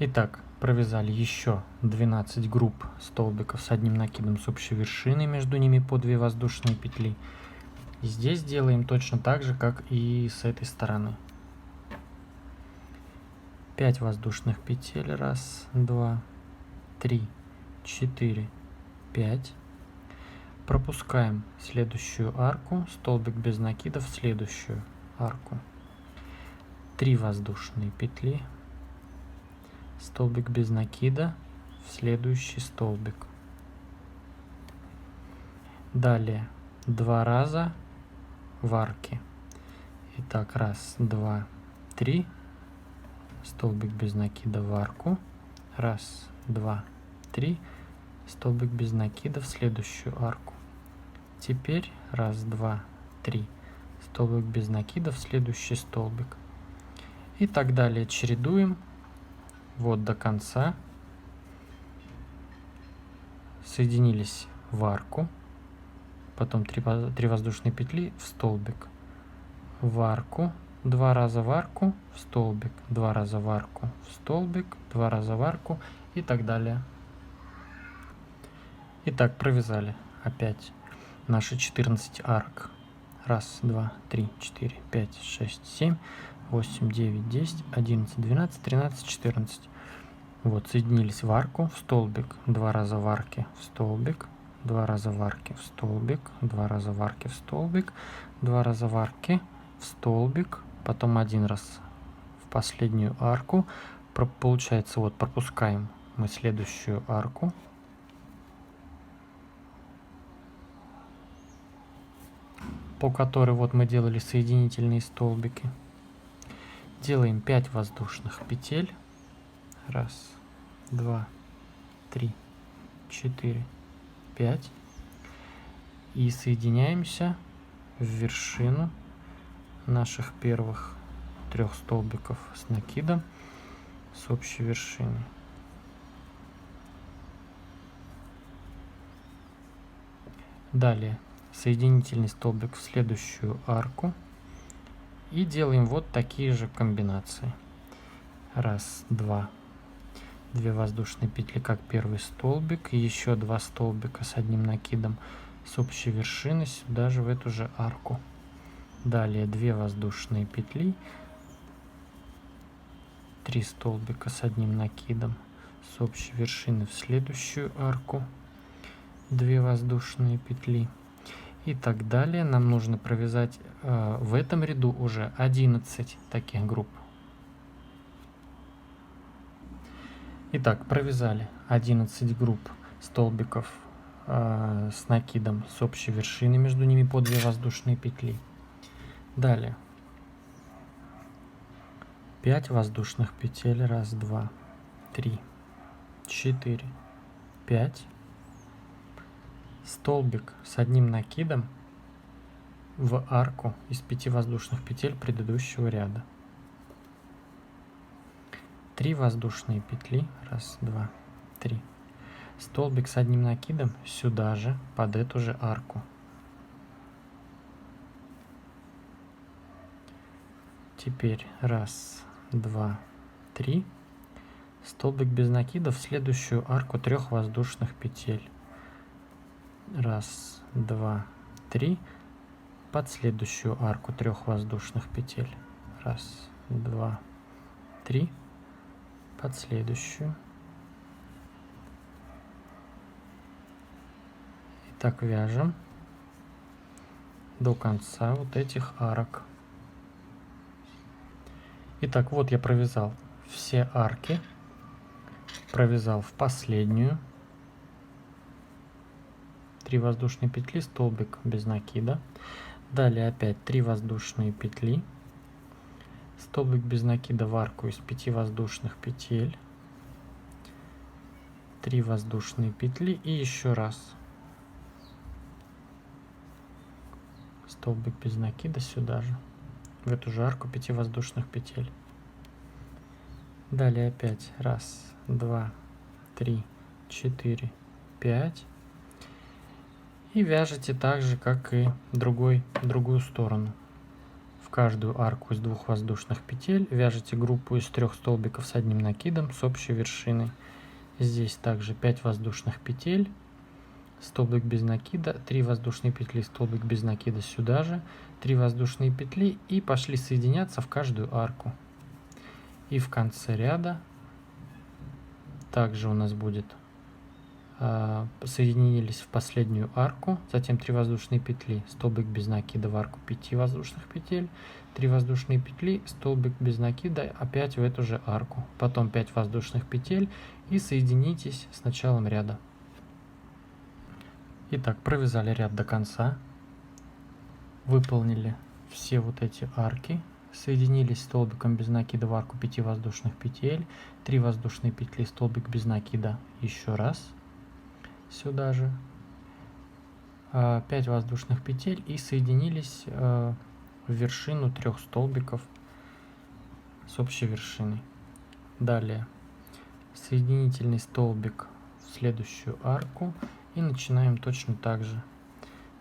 Итак, провязали еще 12 групп столбиков с одним накидом с общей вершиной, между ними по 2 воздушные петли. И здесь делаем точно так же, как и с этой стороны. 5 воздушных петель, 1, 2, 3, 4, 5. Пропускаем следующую арку, столбик без накида в следующую арку. 3 воздушные петли, столбик без накида в следующий столбик. Далее 2 раза в арке. Итак, 1, 2, 3, столбик без накида в арку. 1, 2, 3, столбик без накида в следующую арку. Теперь 1, 2, 3, столбик без накида в следующий столбик. И так далее чередуем вот до конца. Соединились в арку, потом 3 воздушные петли в столбик, в арку, 2 раза в арку, в столбик, 2 раза в арку, в столбик, 2 раза в арку и так далее. Итак, провязали опять наши 14 арок. 1, 2, 3, 4, 5, 6, 7, 8, 9, 10, 11, 12, 13, 14. Вот, соединились в арку, в столбик, 2 раза в арке, в столбик, 2 раза в арке, в столбик, 2 раза в арке, в столбик, 2 раза в арке, в столбик, потом 1 раз в последнюю арку. Получается, вот пропускаем мы следующую арку. По которой вот мы делали соединительные столбики. Делаем 5 воздушных петель. 1, 2, 3, 4, 5. И соединяемся в вершину наших первых 3 столбиков с накидом с общей вершиной. Далее соединительный столбик в следующую арку. И делаем вот такие же комбинации. 1, 2, 2 воздушные петли как первый столбик, и еще 2 столбика с одним накидом с общей вершины сюда же в эту же арку. Далее 2 воздушные петли, 3 столбика с одним накидом с общей вершины в следующую арку, 2 воздушные петли. И так далее. Нам нужно провязать в этом ряду уже 11 таких групп. Итак, провязали 11 групп столбиков с накидом с общей вершиной, между ними по 2 воздушные петли. Далее 5 воздушных петель, 1, 2, 3, 4, 5. Столбик с одним накидом в арку из 5 воздушных петель предыдущего ряда. 3 воздушные петли, 1, 2, 3. Столбик с одним накидом сюда же, под эту же арку. Теперь 1, 2, 3. Столбик без накида в следующую арку 3 воздушных петель. 1, 2, 3. Под следующую арку 3 воздушных петель. 1, 2, 3. Под следующую. И так вяжем до конца вот этих арок. Итак, вот я провязал все арки, провязал в последнюю. 3 воздушные петли, столбик без накида. Далее опять 3 воздушные петли, столбик без накида в арку из 5 воздушных петель, 3 воздушные петли и еще раз столбик без накида сюда же, в эту же арку 5 воздушных петель. Далее опять 1, 2, 3, 4, 5. И вяжете так же, как и другую сторону, в каждую арку из 2 воздушных петель, вяжете группу из 3 столбиков с одним накидом с общей вершиной. Здесь также 5 воздушных петель, столбик без накида, 3 воздушные петли, столбик без накида сюда же, 3 воздушные петли и пошли соединяться в каждую арку. И в конце ряда также у нас будет соединились в последнюю арку, затем 3 воздушные петли, столбик без накида в арку 5 воздушных петель, 3 воздушные петли, столбик без накида опять в эту же арку, потом 5 воздушных петель и соединитесь с началом ряда. Итак, провязали ряд до конца, выполнили все вот эти арки, соединились столбиком без накида в арку 5 воздушных петель, 3 воздушные петли, столбик без накида еще раз, сюда же 5 воздушных петель и соединились в вершину 3 столбиков с общей вершиной. Далее соединительный столбик в следующую арку и начинаем точно так же.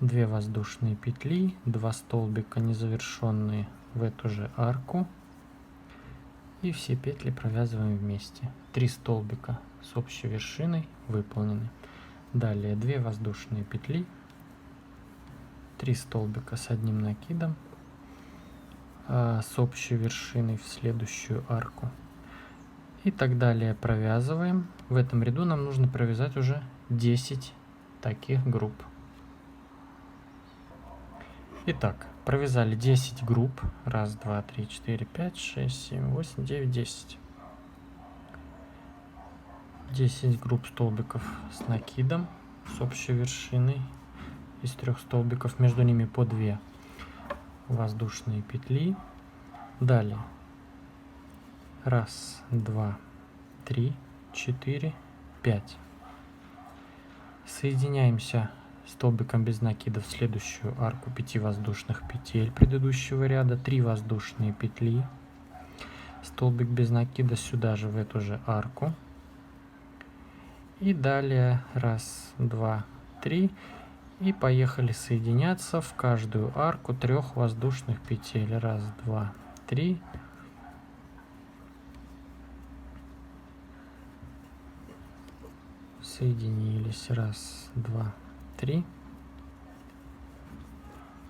2 воздушные петли, 2 столбика незавершенные в эту же арку и все петли провязываем вместе. 3 столбика с общей вершиной выполнены. Далее 2 воздушные петли, 3 столбика с одним накидом с общей вершиной в следующую арку. И так далее провязываем. В этом ряду нам нужно провязать уже 10 таких групп. Итак, провязали 10 групп. 1, 2, 3, 4, 5, 6, 7, 8, 9, 10. 10 групп столбиков с накидом, с общей вершиной из 3 столбиков, между ними по 2 воздушные петли. Далее 1, 2, 3, 4, 5. Соединяемся столбиком без накида в следующую арку 5 воздушных петель предыдущего ряда, 3 воздушные петли, столбик без накида сюда же в эту же арку. И далее 1, 2, 3 и поехали соединяться в каждую арку 3 воздушных петель. 1, 2, 3. Соединились. 1, 2, 3.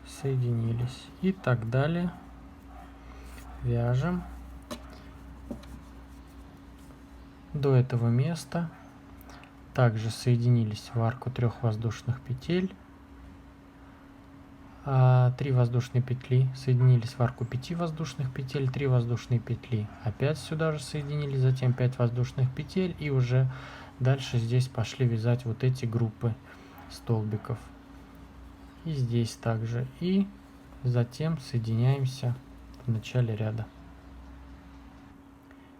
Соединились. И так далее. Вяжем до этого места. Также соединились в арку 3 воздушных петель, 3 воздушные петли, соединились в арку 5 воздушных петель, 3 воздушные петли, опять сюда же соединились, затем 5 воздушных петель и уже дальше здесь пошли вязать вот эти группы столбиков. И здесь также. И затем соединяемся в начале ряда.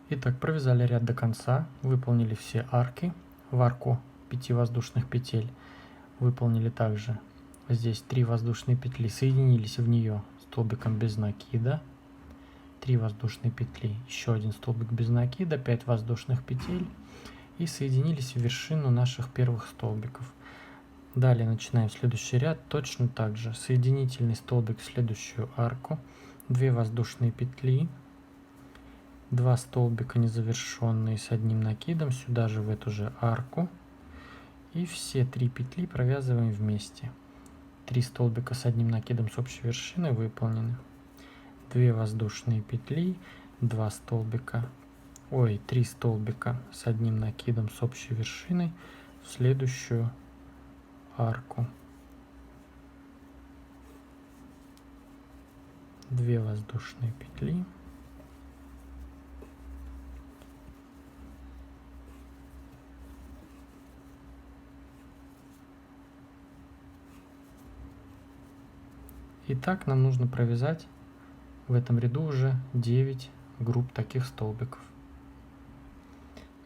Итак, провязали ряд до конца, выполнили все арки. В арку 5 воздушных петель выполнили также здесь 3 воздушные петли, соединились в нее столбиком без накида, 3 воздушные петли, еще один столбик без накида, 5 воздушных петель и соединились в вершину наших первых столбиков. Далее начинаем следующий ряд точно так же. Соединительный столбик в следующую арку, 2 воздушные петли, 2 столбика незавершенные с одним накидом сюда же в эту же арку и все 3 петли провязываем вместе. 3 столбика с одним накидом с общей вершиной выполнены. 2 воздушные петли, 2 столбика, 3 столбика с одним накидом с общей вершиной в следующую арку. 2 воздушные петли. Итак, нам нужно провязать в этом ряду уже 9 групп таких столбиков.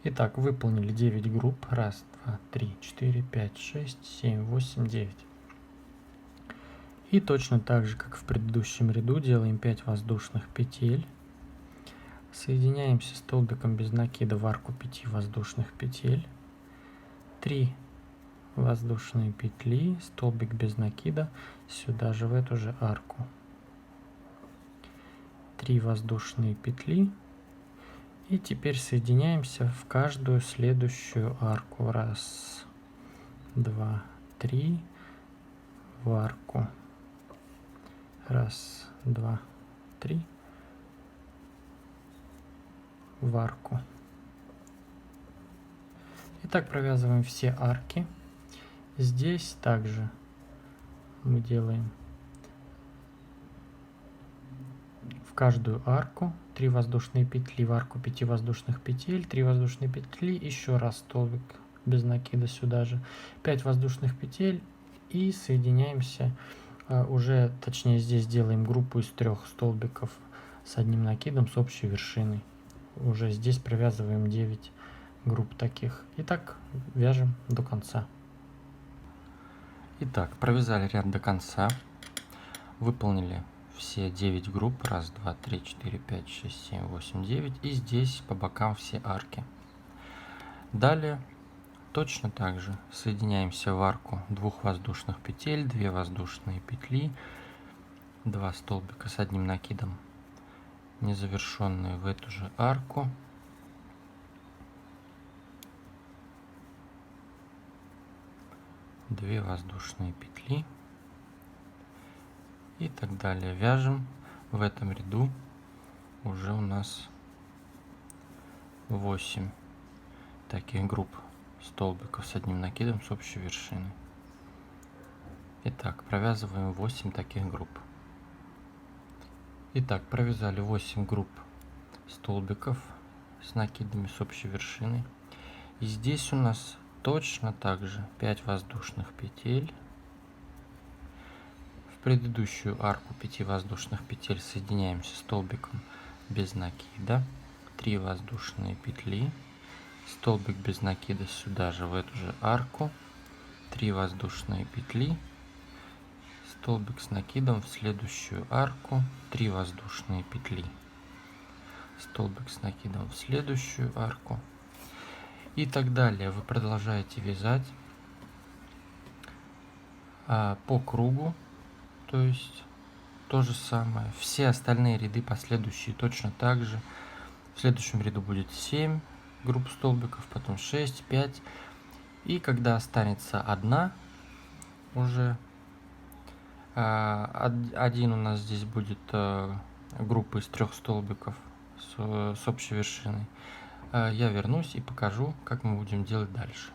Итак, выполнили 9 групп. 1, 2, 3, 4, 5, 6, 7, 8, 9. И точно так же, как в предыдущем ряду, делаем 5 воздушных петель. Соединяемся столбиком без накида в арку 5 воздушных петель. 3 воздушные петли, столбик без накида сюда же в эту же арку. 3 воздушные петли. И теперь соединяемся в каждую следующую арку. Раз, два, три, в арку. Раз, два, три, в арку. И так провязываем все арки. Здесь также мы делаем в каждую арку 3 воздушные петли, в арку 5 воздушных петель, 3 воздушные петли, еще раз столбик без накида сюда же, 5 воздушных петель и соединяемся уже, точнее здесь делаем группу из 3 столбиков с одним накидом с общей вершиной. Уже здесь провязываем 9 групп таких. И так вяжем до конца. Итак, провязали ряд до конца, выполнили все 9 групп, 1, 2, 3, 4, 5, 6, 7, 8, 9, и здесь по бокам все арки. Далее точно так же соединяемся в арку 2 воздушных петель, 2 воздушные петли, 2 столбика с одним накидом, незавершенные в эту же арку. Две воздушные петли и так далее. Вяжем в этом ряду уже у нас 8 таких групп столбиков с одним накидом с общей вершиной. Итак, провязываем 8 таких групп. Итак, провязали 8 групп столбиков с накидами с общей вершиной. И здесь у нас точно так же 5 воздушных петель. В предыдущую арку 5 воздушных петель соединяемся столбиком без накида. 3 воздушные петли. Столбик без накида сюда же, в эту же арку. 3 воздушные петли. Столбик с накидом в следующую арку. 3 воздушные петли. Столбик с накидом в следующую арку. И так далее. Вы продолжаете вязать по кругу, то есть то же самое. Все остальные ряды последующие точно так же. В следующем ряду будет 7 групп столбиков, потом 6, 5. И когда останется одна, уже один у нас здесь будет группа из 3 столбиков с общей вершиной. Я вернусь и покажу, как мы будем делать дальше.